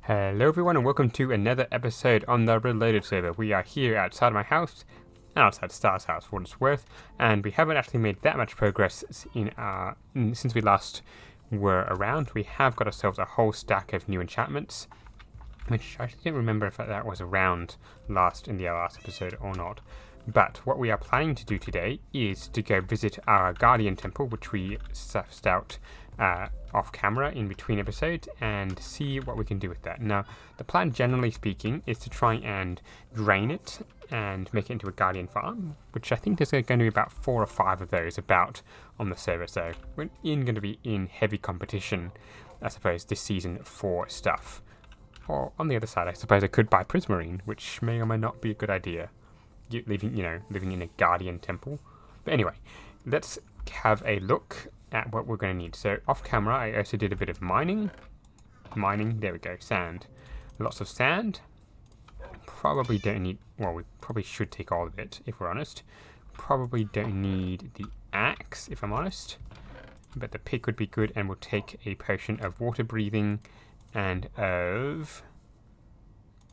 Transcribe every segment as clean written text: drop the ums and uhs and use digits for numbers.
Hello everyone and welcome to another episode on the Reloaded server. We are here outside my house, outside Star's house for what it's worth, and we haven't actually made that much progress since we last were around. We have got ourselves a whole stack of new enchantments, which I actually don't remember if that was around in the last episode or not. But what we are planning to do today is to go visit our Guardian Temple, which we sussed out off camera in between episodes, and see what we can do with that. Now, the plan, generally speaking, is to try and drain it and make it into a Guardian farm, which I think there's going to be about 4 or 5 of those about on the server, so we're going to be in heavy competition, I suppose, this season for stuff. Or on the other side, I suppose I could buy Prismarine, which may or may not be a good idea. Living in a Guardian Temple. But anyway, let's have a look at what we're going to need. So off camera, I also did a bit of mining. There we go, sand. Lots of sand. Probably don't need, well, we probably should take all of it, if we're honest. Probably don't need the axe, if I'm honest. But the pick would be good, and we'll take a potion of water breathing and of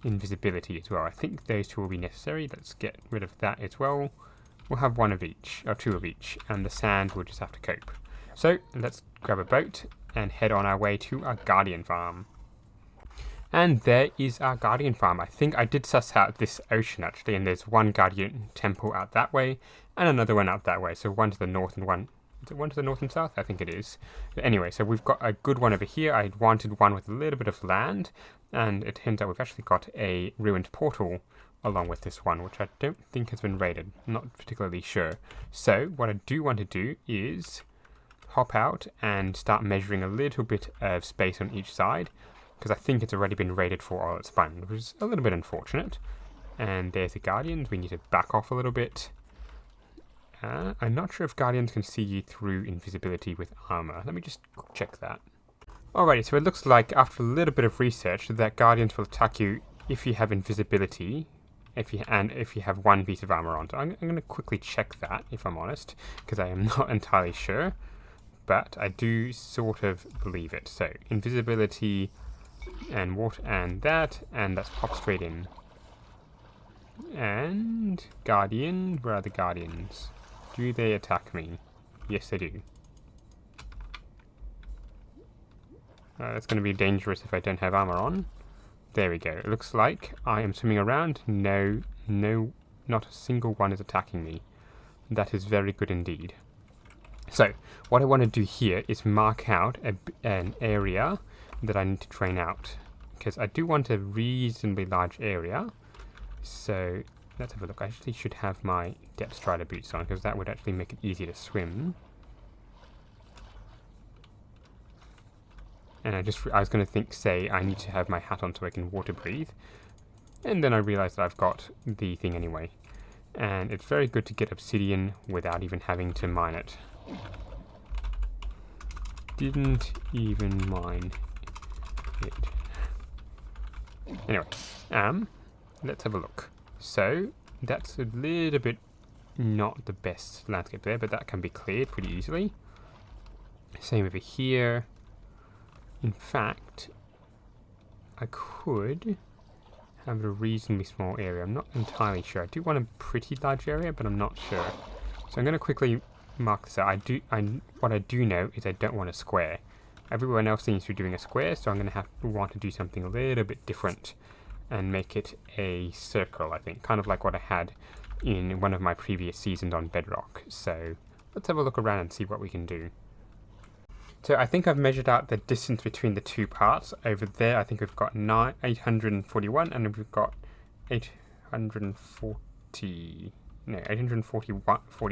invisibility as well. I think those two will be necessary. Let's get rid of that as well. We'll have 1 of each, or 2 of each, and the sand we'll just have to cope. So let's grab a boat and head on our way to our Guardian farm. And there is our Guardian farm. I think I did suss out this ocean actually, and there's 1 Guardian temple out that way and another one out that way. So 1 to the north and 1. Is it 1 to the north and south? I think it is. But anyway, so we've got a good one over here. I wanted one with a little bit of land, and it turns out we've actually got a ruined portal along with this one, which I don't think has been raided. I'm not particularly sure. So what I do want to do is hop out and start measuring a little bit of space on each side, because I think it's already been raided for all its fun, which is a little bit unfortunate. And there's the Guardians. We need to back off a little bit. I'm not sure if Guardians can see you through invisibility with armor. Let me just check that. Alrighty, so it looks like after a little bit of research that Guardians will attack you if you have invisibility, if you have 1 piece of armor on. So I'm going to quickly check that, if I'm honest, because I am not entirely sure, but I do sort of believe it. So invisibility and water and let's pop straight in. And Guardian, where are the Guardians? Do they attack me? Yes, they do. That's going to be dangerous if I don't have armor on. There we go. It looks like I am swimming around. No, not a single one is attacking me. That is very good indeed. So, what I want to do here is mark out an area that I need to drain out, because I do want a reasonably large area. So, let's have a look. I actually should have my depth strider boots on, because that would actually make it easier to swim. And I was going to say I need to have my hat on so I can water breathe. And then I realized that I've got the thing anyway. And it's very good to get obsidian without even having to mine it. Didn't even mine it. Anyway, let's have a look. So, that's a little bit not the best landscape there, but that can be cleared pretty easily. Same over here. In fact, I could have a reasonably small area. I'm not entirely sure. I do want a pretty large area, but I'm not sure. So I'm going to quickly mark this out. What I do know is I don't want a square. Everyone else seems to be doing a square, so I'm going to want to do something a little bit different and make it a circle, I think. Kind of like what I had in one of my previous seasons on Bedrock. So let's have a look around and see what we can do. So I think I've measured out the distance between the 2 parts. Over there, I think we've got 841, and we've got 840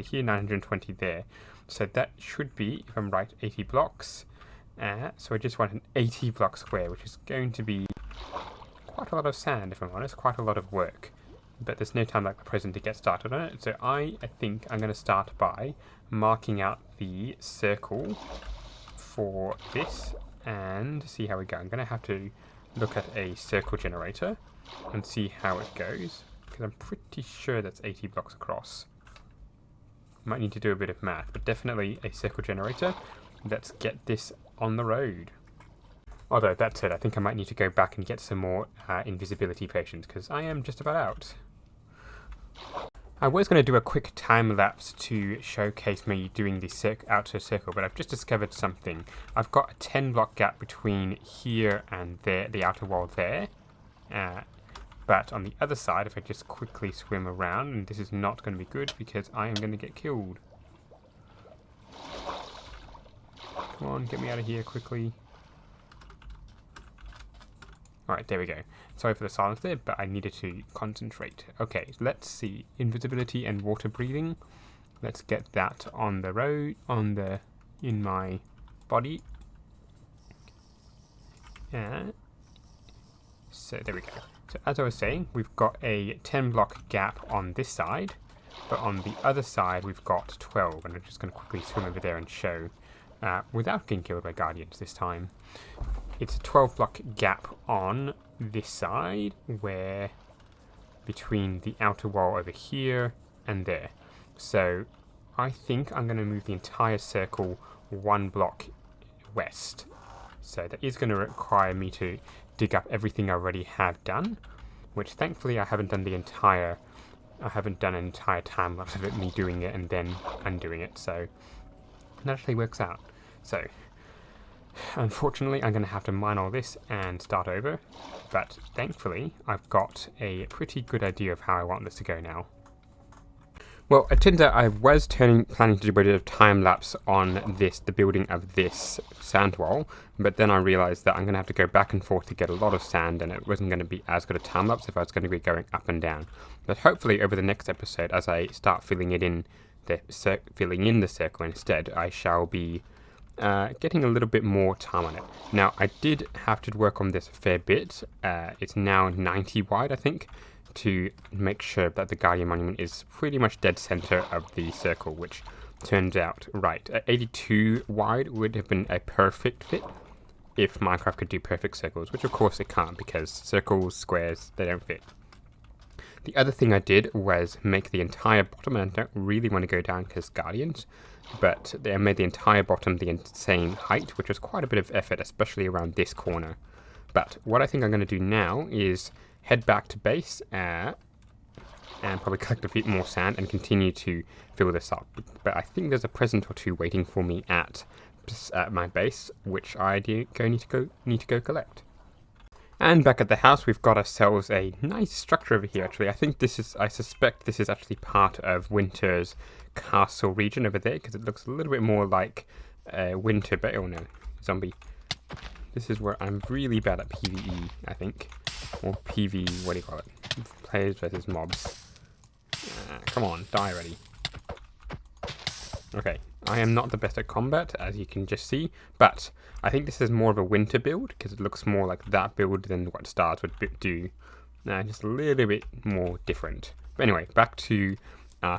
here, 920 there. So that should be, if I'm right, 80 blocks. So I just want an 80 block square, which is going to be quite a lot of sand, if I'm honest, quite a lot of work. But there's no time like the present to get started on it. So I think I'm going to start by marking out the circle for this and see how we go. I'm going to have to look at a circle generator and see how it goes, because I'm pretty sure that's 80 blocks across. Might need to do a bit of math, but definitely a circle generator. Let's get this on the road. Although, that said, I think I might need to go back and get some more invisibility potions, because I am just about out. I was going to do a quick time lapse to showcase me doing the outer circle, but I've just discovered something. I've got a 10 block gap between here and there, the outer wall there. But on the other side, if I just quickly swim around, and this is not going to be good because I am going to get killed. Come on, get me out of here quickly. Alright, there we go. Sorry for the silence there, but I needed to concentrate. Okay, let's see. Invisibility and water breathing. Let's get that on the road, in my body. So there we go. So as I was saying, we've got a 10 block gap on this side, but on the other side we've got 12, and I'm just going to quickly swim over there and show, without getting killed by guardians this time. It's a 12 block gap on this side, where between the outer wall over here and there. So I think I'm going to move the entire circle 1 block west. So that is going to require me to dig up everything I already have done, which thankfully I haven't done an entire time lapse of it, me doing it and then undoing it, so that actually works out. So unfortunately I'm going to have to mine all this and start over, but thankfully I've got a pretty good idea of how I want this to go now. Well, it turns out I was planning to do a bit of time lapse on the building of this sand wall, but then I realised that I'm going to have to go back and forth to get a lot of sand, and it wasn't going to be as good a time lapse if I was going to be going up and down. But hopefully over the next episode, as I start filling in the circle instead, I shall be getting a little bit more time on it. Now, I did have to work on this a fair bit. It's now 90 wide, I think, to make sure that the Guardian Monument is pretty much dead center of the circle, which turns out right. 82 wide would have been a perfect fit if Minecraft could do perfect circles, which of course it can't, because circles, squares, they don't fit. The other thing I did was make the entire bottom, and I don't really want to go down because Guardians, but I made the entire bottom the same height, which was quite a bit of effort, especially around this corner. But what I think I'm going to do now is head back to base and probably collect a bit more sand and continue to fill this up. But I think there's a present or two waiting for me at my base, which I need to go collect. And back at the house, we've got ourselves a nice structure over here. Actually, I suspect this is actually part of Winter's castle region over there, because it looks a little bit more like Winter. But oh no, zombie. This is where I'm really bad at PvE, I think. Or PV, what do you call it? Players versus mobs. Come on, die already. Okay, I am not the best at combat, as you can just see, but I think this is more of a winter build, because it looks more like that build than what stars would do. Just a little bit more different. But anyway, back to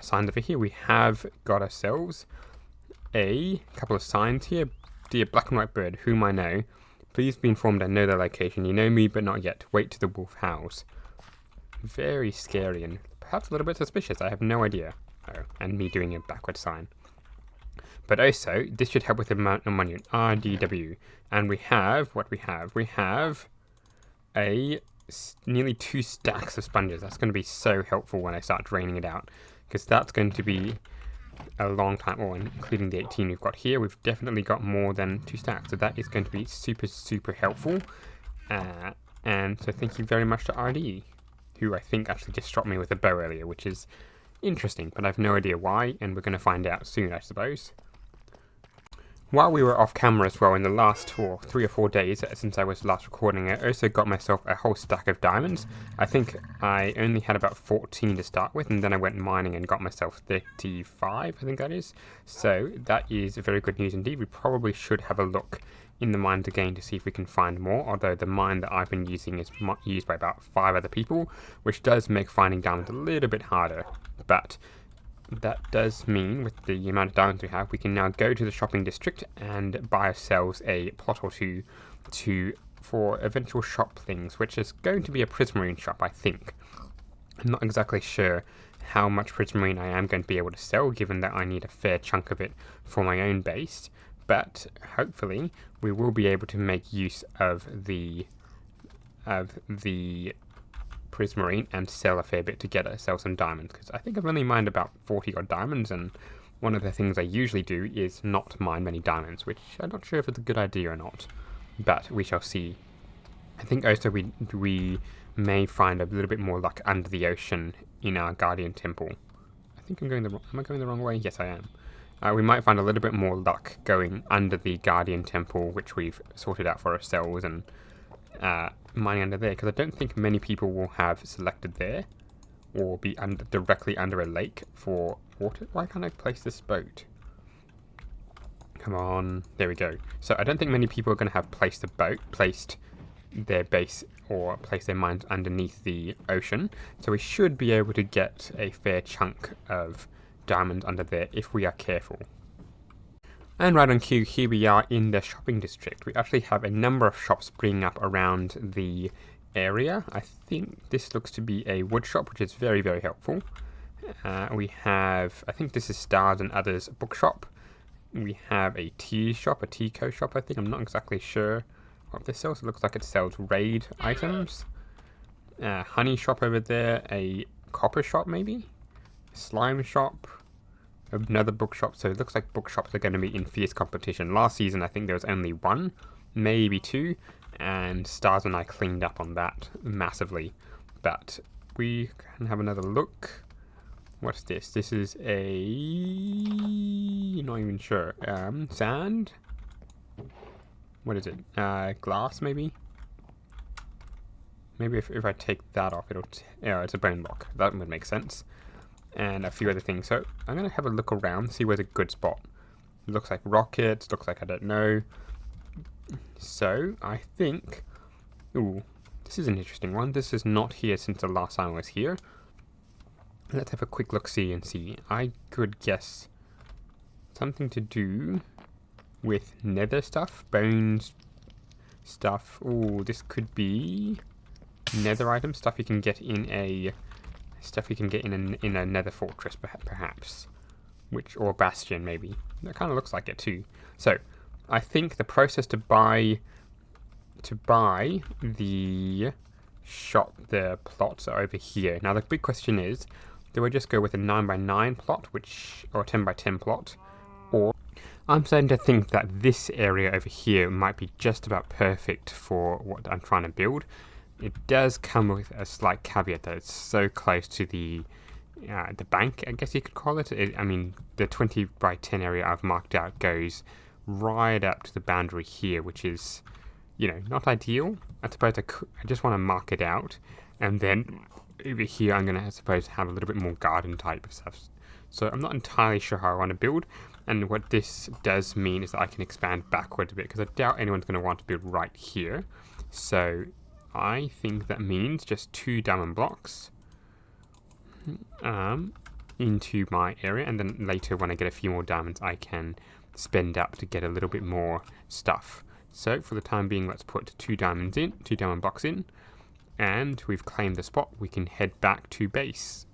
signs over here. We have got ourselves a couple of signs here. Dear black and white bird, whom I know, please be informed I know their location. You know me, but not yet. Wait till the wolf howls. Very scary and perhaps a little bit suspicious. I have no idea. Oh, and me doing a backward sign. But also, this should help with the monument. RDW. And we have what we have. We have nearly 2 stacks of sponges. That's going to be so helpful when I start draining it out, because that's going to be a long time, or including the 18 we've got here, we've definitely got more than 2 stacks, so that is going to be super helpful. And so thank you very much to RD, who I think actually just shot me with a bow earlier, which is interesting, but I have no idea why, and we're going to find out soon, I suppose. While we were off camera as well, in the last 3 or 4 days since I was last recording, I also got myself a whole stack of diamonds. I think I only had about 14 to start with, and then I went mining and got myself 35, I think that is. So that is very good news indeed. We probably should have a look in the mines again to see if we can find more, although the mine that I've been using is used by about 5 other people, which does make finding diamonds a little bit harder. But that does mean, with the amount of diamonds we have, we can now go to the shopping district and buy ourselves a plot or two for eventual shop things, which is going to be a prismarine shop, I think. I'm not exactly sure how much prismarine I am going to be able to sell, given that I need a fair chunk of it for my own base, but hopefully we will be able to make use of the prismarine and sell a fair bit together, sell some diamonds, because I think I've only mined about 40 odd diamonds, and one of the things I usually do is not mine many diamonds, which I'm not sure if it's a good idea or not, but we shall see. I think also we may find a little bit more luck under the ocean in our Guardian Temple. I think am I going the wrong way? Yes, I am. We might find a little bit more luck going under the Guardian Temple, which we've sorted out for ourselves, and mining under there, because I don't think many people will have selected there, or be directly under a lake for water. Why can't I place this boat? Come on, there we go. So I don't think many people are going to have placed their base or place their mines underneath the ocean, so we should be able to get a fair chunk of diamonds under there if we are careful. And right on cue, here we are in the shopping district. We actually have a number of shops springing up around the area. I think this looks to be a wood shop, which is very, very helpful. We have, I think this is Stars and Others bookshop. We have a tea shop, a Teaco shop, I think. I'm not exactly sure what this sells. It looks like it sells raid items. Honey shop over there, a copper shop maybe? Slime shop. Another bookshop, so it looks like bookshops are going to be in fierce competition. Last season I think there was only one, maybe two, and Stars and I cleaned up on that massively. But we can have another look. What's this? This is a... not even sure. Sand? What is it? Glass maybe? Maybe if I take that off it'll... yeah, it's a bone block. That would make sense. And a few other things. So I'm going to have a look around, see where's a good spot. It looks like rockets, looks like I don't know. So I think... ooh, this is an interesting one. This is not here since the last time I was here. Let's have a quick look-see and see. I could guess something to do with nether stuff, bones stuff. Ooh, this could be nether items, stuff you can get in a... in a nether fortress, perhaps, or bastion maybe. That kind of looks like it too. So I think the process to buy the the plots are over here. Now the big question is, do I just go with a 9x9 plot, or a 10x10 plot, or I'm starting to think that this area over here might be just about perfect for what I'm trying to build. It does come with a slight caveat that it's so close to the bank, I guess you could call it. I mean, the 20x10 area I've marked out goes right up to the boundary here, which is, you know, not ideal. I suppose I just want to mark it out, and then over here I'm going to, I suppose, have a little bit more garden type of stuff. So I'm not entirely sure how I want to build, and what this does mean is that I can expand backwards a bit, because I doubt anyone's going to want to build right here. So I think that means just 2 diamond blocks into my area, and then later when I get a few more diamonds I can spend up to get a little bit more stuff. So for the time being, let's put 2 diamond blocks in, and we've claimed the spot. We can head back to base.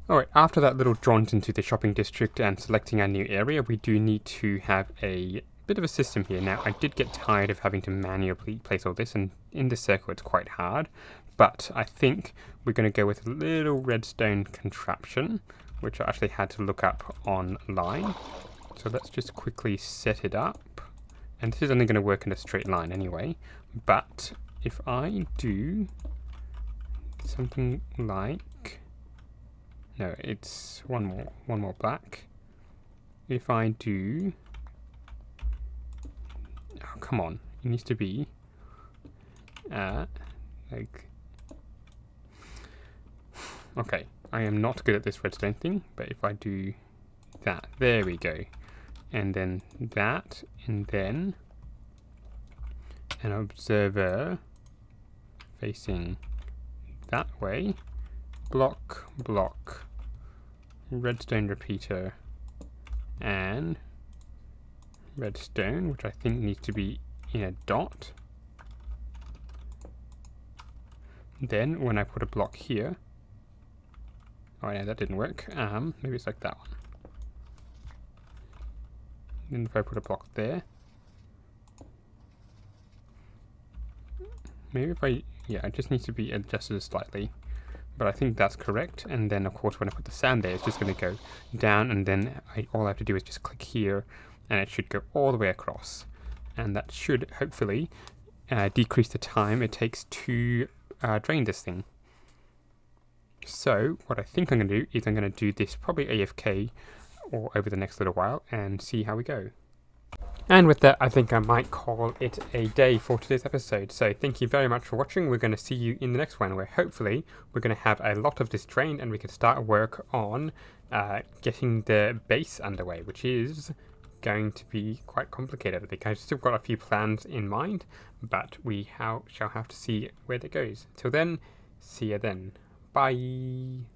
Alright, after that little jaunt into the shopping district and selecting our new area, we do need to have a bit of a system here. Now, I did get tired of having to manually place all this, and in this circle it's quite hard, but I think we're going to go with a little redstone contraption, which I actually had to look up online. So let's just quickly set it up, and this is only going to work in a straight line anyway, but if I do something like, no, it's one more black. If I do, oh, come on, it needs to be like, okay, I am not good at this redstone thing, but if I do that, there we go, and then that, and then an observer facing that way, block, redstone repeater, and redstone, which I think needs to be in a dot. Then when I put a block here, oh yeah, that didn't work. Maybe it's like that one. then if I put a block there, maybe if I, yeah, it just needs to be adjusted slightly, but I think that's correct. And then of course when I put the sand there, it's just going to go down, and then all I have to do is just click here, and it should go all the way across, and that should hopefully decrease the time it takes to drain this thing. So what I think I'm going to do is I'm going to do this probably AFK or over the next little while and see how we go. And with that, I think I might call it a day for today's episode. So thank you very much for watching. We're going to see you in the next one, where hopefully we're going to have a lot of this drained and we can start work on getting the base underway, which is going to be quite complicated. I think I've still got a few plans in mind, but we shall have to see where that goes. Till then, see you then. Bye.